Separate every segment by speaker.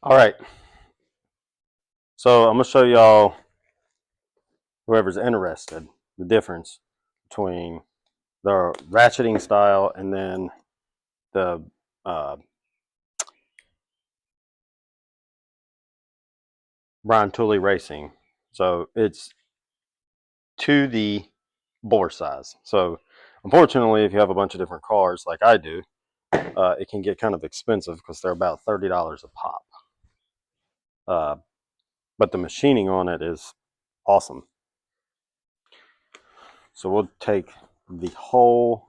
Speaker 1: All right, so I'm gonna show y'all, whoever's interested, the difference between the ratcheting style and then the uh, Brian Tooley racing. So it's to the bore size. So unfortunately, if you have a bunch of different cars like I do, it can get kind of expensive because they're about $30 a pop. Uh, but the machining on it is awesome. So we'll take the whole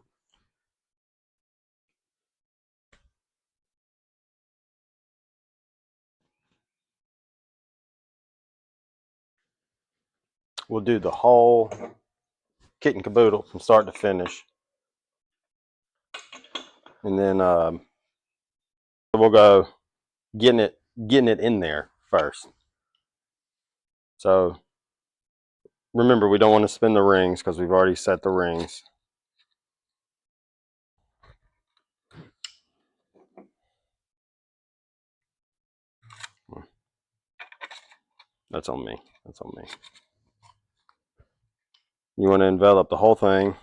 Speaker 1: we'll do the whole kit and caboodle from start to finish, and then we'll go getting it in there first. So remember, we don't want to spin the rings because we've already set the rings. That's on me. That's on me. You want to envelop the whole thing.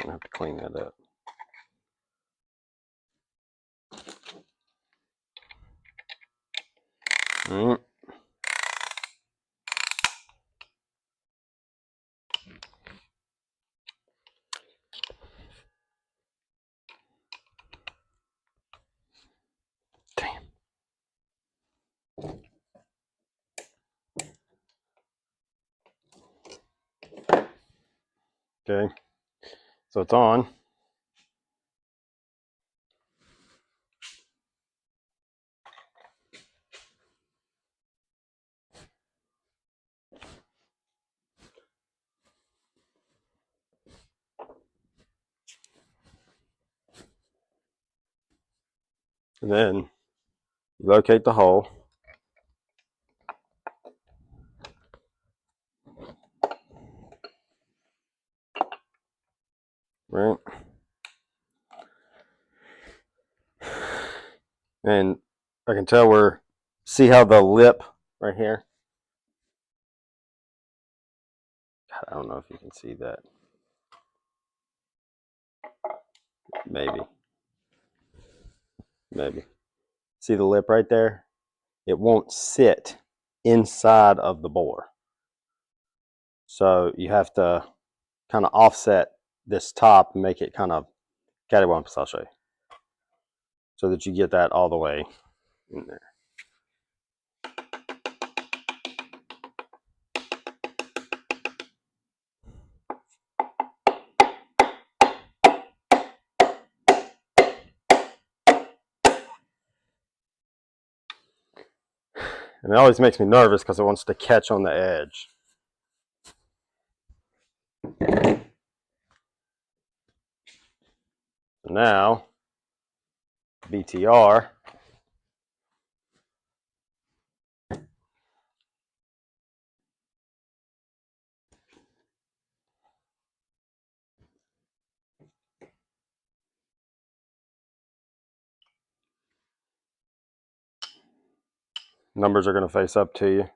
Speaker 1: I'm gonna have to clean that up. Mm. Damn. Okay, so it's on. And then you locate the hole. Right. And I can tell see how the lip right here? God, I don't know if you can see that. Maybe. Maybe. See the lip right there? It won't sit inside of the bore. So you have to kind of offset this top and make it kind of cattywampus, I'll show you. So that you get that all the way in there. And it always makes me nervous because it wants to catch on the edge. So now, BTR. Numbers are going to face up to you.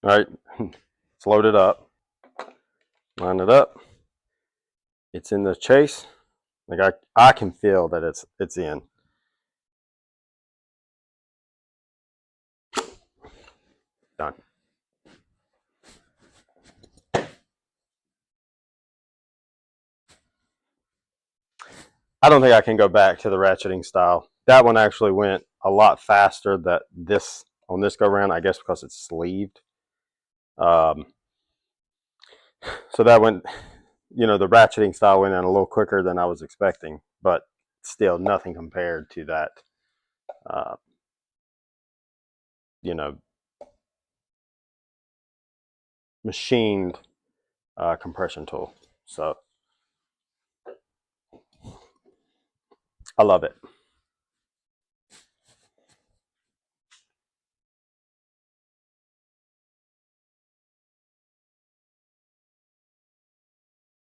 Speaker 1: All right, let's load it up. Line it up. It's in the chase. Like I can feel that it's in. Done. I don't think I can go back to the ratcheting style. That one actually went a lot faster that this on this go round, I guess because it's sleeved. Um, so that went, you know, the ratcheting style went in a little quicker than I was expecting, but still nothing compared to that, uh, you know, machined compression tool. So I love it.